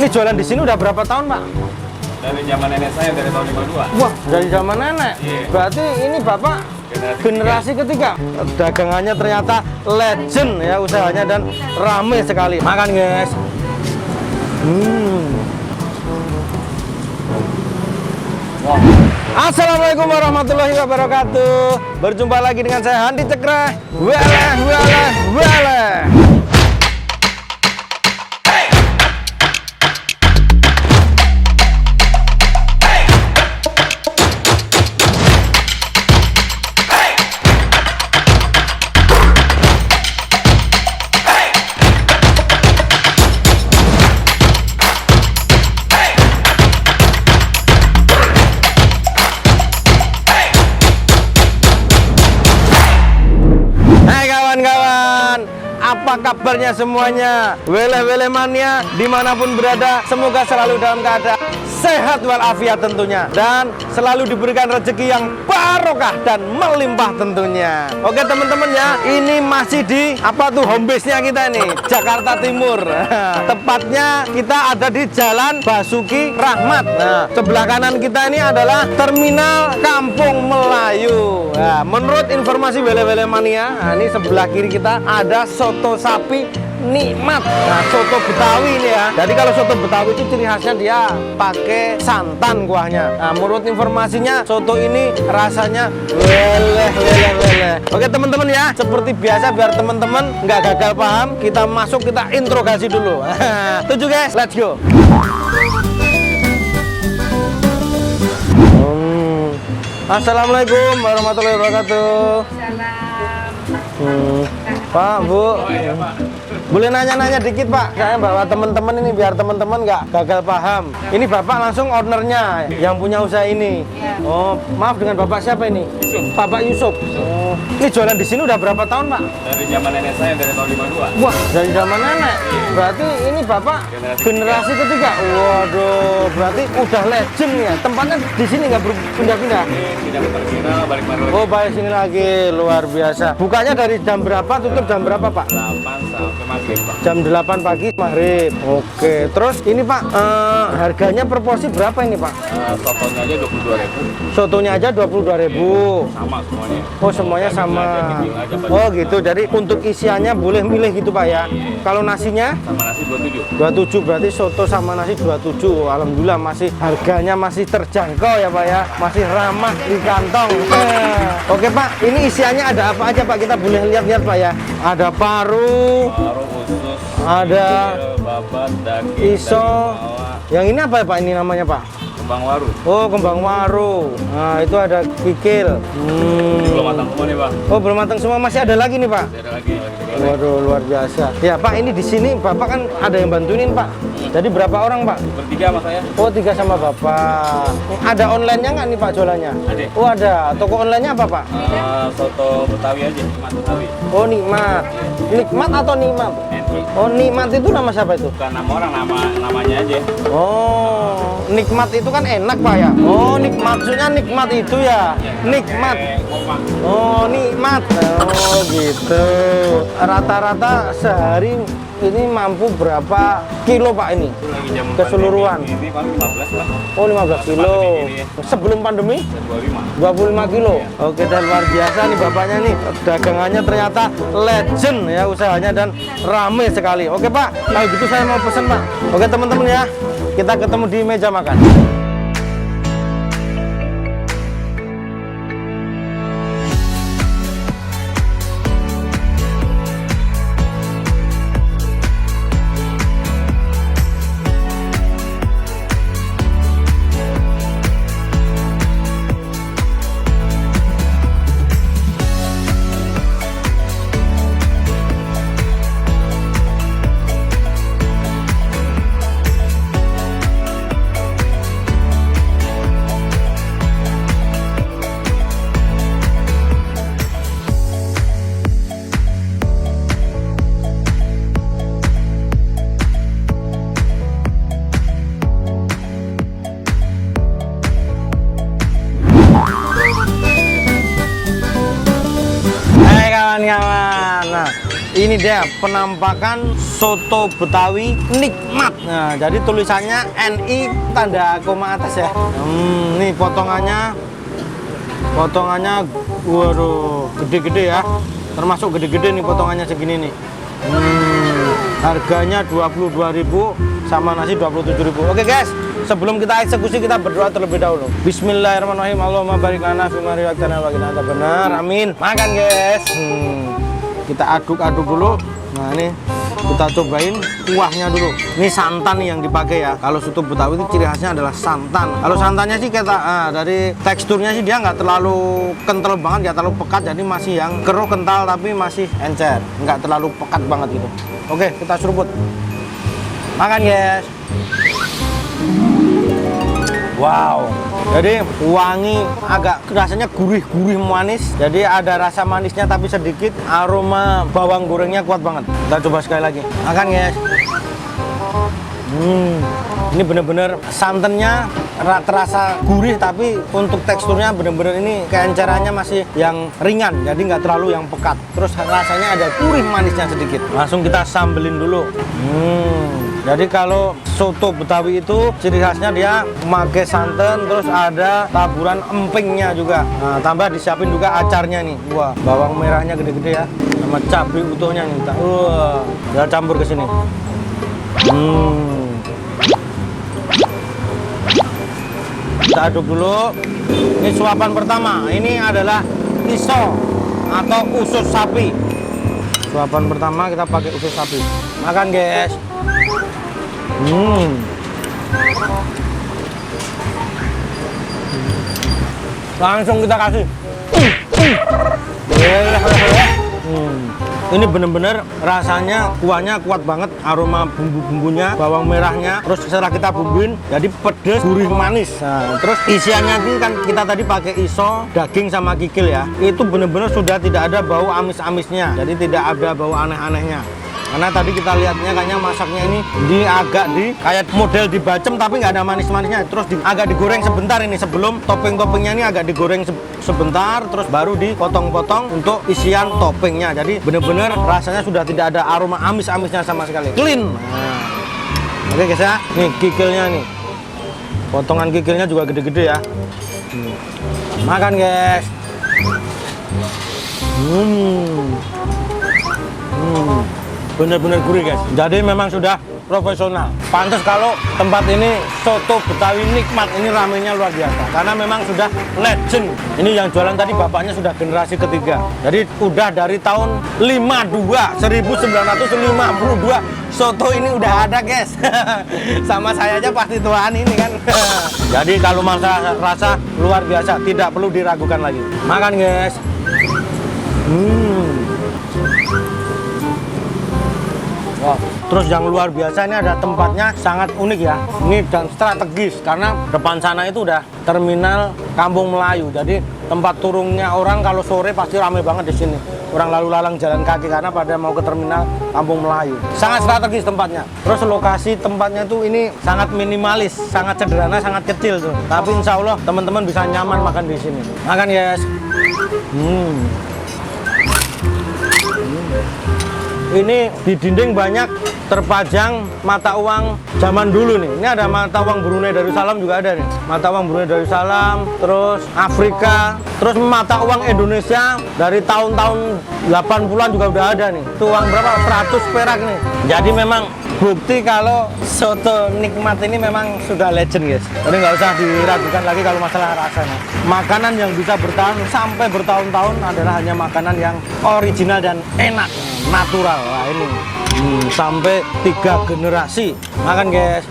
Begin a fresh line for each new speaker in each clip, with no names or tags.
Ini jualan di sini udah berapa tahun, Pak?
Dari zaman nenek saya, dari tahun 52.
Wah, dari zaman nenek.
Iya.
Berarti ini Bapak generasi ketiga. Dagangannya ternyata legend ya usahanya dan rame sekali. Makan, guys.
Wow.
Assalamualaikum warahmatullahi wabarakatuh. Berjumpa lagi dengan saya Handi Cekreh. Wele. Apa kabarnya semuanya? Wele mania dimanapun berada, semoga selalu dalam keadaan sehat walafiat tentunya, dan selalu diberikan rezeki yang barokah dan melimpah tentunya. Oke teman-teman ya, ini masih di home base-nya kita nih, Jakarta Timur. Tepatnya kita ada di Jalan Basuki Rahmat. Nah, sebelah kanan kita ini adalah Terminal Kampung Melayu. Nah, menurut informasi wele mania, nah, ini sebelah kiri kita ada soto sapi nikmat. Nah, soto Betawi ini ya. Jadi kalau soto Betawi itu ciri khasnya dia pakai santan kuahnya. Nah, menurut informasinya soto ini rasanya leleh. Oke teman-teman ya, seperti biasa biar teman-teman nggak gagal paham, kita masuk, kita interogasi dulu. Tujuh guys, let's go. Assalamualaikum warahmatullahi wabarakatuh. Pak, Bu. Boleh nanya-nanya dikit, Pak? Saya bawa teman-teman ini biar teman-teman nggak gagal paham. Ini Bapak langsung ownernya yang punya usaha ini. Oh, maaf, dengan Bapak siapa ini? Bapak Yusuf. Oh, ini jualan di sini udah berapa tahun, Pak?
Dari zaman nenek saya, dari tahun 52.
Wah, dari zaman nenek. Berarti ini Bapak generasi ketiga. Waduh, berarti udah legend ya. Tempatnya di sini nggak berpindah-pindah.
Tidak ke terminal, balik baru lagi.
Oh, balik sini lagi, luar biasa. Bukanya dari jam berapa, tutup jam berapa, Pak?
8 sampai maghrib, Pak.
Jam 8 pagi maghrib. Oke, terus ini Pak, harganya per porsi berapa ini Pak?
Sotonya aja 22.000.
Sotonya aja 22.000.
Sama semuanya.
Oh, semuanya sama.
Aja, Pak.
Oh gitu, jadi untuk isiannya boleh milih gitu Pak ya. Kalau nasinya?
Sama nasi 27.
27, berarti soto sama nasi 27. Alhamdulillah masih harganya masih terjangkau ya Pak ya. Masih ramah di kantong. Oke Pak, ini isiannya ada apa aja Pak? Kita boleh lihat-lihat Pak ya. Ada paru,
Paru, usus,
ada
babat, daging,
iso.
daging bawah,
Yang ini apa ya Pak? Ini namanya Pak?
kembang waru.
Oh, kembang waru. Nah, itu ada kikil.
Ini belum matang semua nih, Pak.
Oh, belum matang semua. Masih ada lagi nih Pak.
Ada lagi.
Waduh, luar biasa. Ya Pak, ini di sini Bapak kan ada yang bantuin Pak. Jadi berapa orang Pak?
Bertiga sama saya.
Oh, 3 sama Bapak. Ada online-nya nggak nih Pak jualannya?
Ada.
Oh, ada. Toko online-nya apa Pak?
Soto Betawi aja, nikmat Betawi.
Oh, nikmat. Nikmat atau nikmat?
NI.
Oh, nikmat itu nama siapa itu?
Bukan nama orang, namanya aja.
Oh, nikmat itu kan enak Pak ya? Oh, maksudnya nikmat itu ya? Nikmat. Oh, nikmat. Oh, gitu. Rata-rata sehari ini mampu berapa kilo Pak ini?
Lagi jam
Keseluruhan.
Ini paling 15 Pak.
Oh, 15 kilo. Sebelum pandemi? 25 kilo. Oke, dan luar biasa nih bapaknya nih. Dagangannya ternyata legend ya usahanya dan rame sekali. Oke Pak, kalau gitu saya mau pesen Pak. Oke teman-teman ya, kita ketemu di meja makan. Ini dia penampakan soto Betawi nikmat. Nah, jadi tulisannya NI tanda koma atas ya. Nih potongannya, waduh, gede-gede ya. Termasuk gede-gede nih potongannya segini nih. Harganya 22.000 sama nasi 27.000. Oke guys, sebelum kita eksekusi kita berdoa terlebih dahulu. Bismillahirrahmanirrahim. Allahumma barik lana fima razaqtana wa qina adzabannar. Amin. Makan guys. Kita aduk-aduk dulu. Nah ini kita cobain kuahnya dulu. Ini santan nih yang dipakai ya. Kalau soto Betawi itu ciri khasnya adalah santan. Kalau santannya sih kita dari teksturnya sih dia nggak terlalu kental banget, nggak terlalu pekat. Jadi masih yang keruh kental tapi masih encer, nggak terlalu pekat banget gitu. Oke, kita seruput. Makan guys. Wow, jadi wangi, agak rasanya gurih-gurih manis. Jadi ada rasa manisnya tapi sedikit. Aroma bawang gorengnya kuat banget. Kita coba sekali lagi. Makan guys. Ini bener-bener santannya terasa gurih tapi untuk teksturnya bener-bener ini keencerannya masih yang ringan. Jadi nggak terlalu yang pekat. Terus rasanya ada gurih manisnya sedikit. Langsung kita sambelin dulu. Jadi kalau soto Betawi itu ciri khasnya dia memakai santan, terus ada taburan empingnya juga. Nah, tambah disiapin juga acarnya nih. Wah, bawang merahnya gede-gede ya, sama cabai utuhnya nih. Wah, kita campur ke sini. Kita aduk dulu. Ini suapan pertama. Ini adalah iso atau usus sapi. Suapan pertama kita pakai usus sapi. Makan guys. Langsung kita kasih. Ini bener-bener rasanya kuahnya kuat banget, aroma bumbu-bumbunya, bawang merahnya, terus setelah kita bumbuin jadi pedes, gurih, manis. Nah, terus isiannya ini kan kita tadi pakai iso, daging sama kikil ya. Itu bener-bener sudah tidak ada bau amis-amisnya, jadi tidak ada bau aneh-anehnya. Karena tadi kita lihatnya kayaknya masaknya ini agak kayak model dibacem tapi nggak ada manis-manisnya. Terus agak digoreng sebentar ini sebelum topping-toppingnya ini agak digoreng sebentar, terus baru dipotong-potong untuk isian toppingnya. Jadi bener-bener rasanya sudah tidak ada aroma amis-amisnya sama sekali. Clean. Nah. Oke guys ya, nih kikilnya nih. Potongan kikilnya juga gede-gede ya. Makan guys. Bener-bener gurih guys. Jadi memang sudah profesional. Pantes kalau tempat ini soto Betawi nikmat ini ramenya luar biasa. Karena memang sudah legend. Ini yang jualan tadi bapaknya sudah generasi ketiga. Jadi udah dari tahun 1952 soto ini udah ada guys. Sama saya aja pasti tuaan ini kan. Jadi kalau masalah rasa luar biasa, tidak perlu diragukan lagi. Makan guys. Wow. Terus yang luar biasa ini ada tempatnya sangat unik ya. Ini dan strategis karena depan sana itu udah terminal Kampung Melayu. Jadi tempat turunnya orang kalau sore pasti ramai banget di sini. Orang lalu lalang jalan kaki karena pada mau ke terminal Kampung Melayu. Sangat strategis tempatnya. Terus lokasi tempatnya tuh ini sangat minimalis, sangat sederhana, sangat kecil tuh. Tapi insya Allah teman-teman bisa nyaman makan di sini. Makan guys. Ini di dinding banyak terpajang mata uang zaman dulu nih. Ini ada mata uang Brunei Darussalam juga ada nih. Mata uang Brunei Darussalam, terus Afrika, terus mata uang Indonesia dari tahun-tahun 80-an juga udah ada nih. Itu uang berapa? 100 perak nih. Jadi memang bukti kalau soto nikmat ini memang sudah legend guys. Jadi nggak usah diragukan lagi kalau masalah rasanya. Makanan yang bisa bertahan sampai bertahun-tahun adalah hanya makanan yang original dan enak, natural. Wah ini sampai 3 generasi. Makan guys.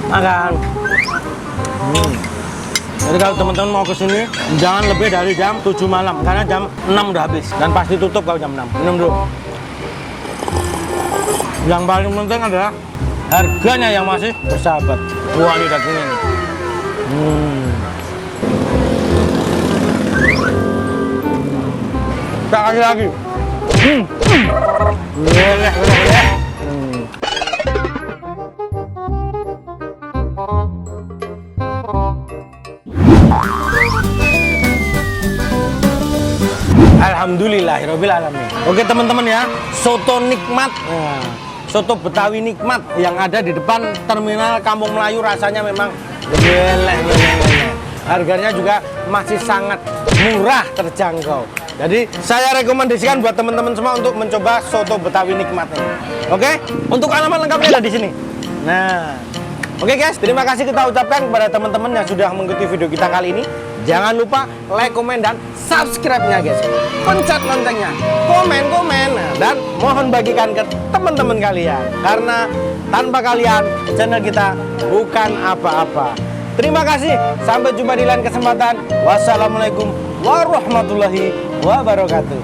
Makan. Jadi kalau teman-teman mau kesini jangan lebih dari jam 7 malam karena jam 6 udah habis dan pasti tutup kalau jam 6. Minum dulu. Yang paling penting adalah harganya yang masih bersahabat. Wah ini dagingnya nih. Kita kasih lagi. Leleh. Alhamdulillahirabbil alamin. Oke teman-teman ya, soto nikmat. Nah, soto Betawi nikmat yang ada di depan terminal Kampung Melayu rasanya memang geleh. Harganya juga masih sangat murah, terjangkau. Jadi saya rekomendasikan buat teman-teman semua untuk mencoba soto Betawi nikmat ini. Oke? Untuk alamat lengkapnya ada di sini. Nah, oke guys, terima kasih kita ucapkan kepada teman-teman yang sudah mengikuti video kita kali ini. Jangan lupa like, komen, dan subscribe-nya guys. Pencet loncengnya, komen, dan mohon bagikan ke teman-teman kalian. Karena tanpa kalian, channel kita bukan apa-apa. Terima kasih, sampai jumpa di lain kesempatan. Wassalamualaikum warahmatullahi wabarakatuh.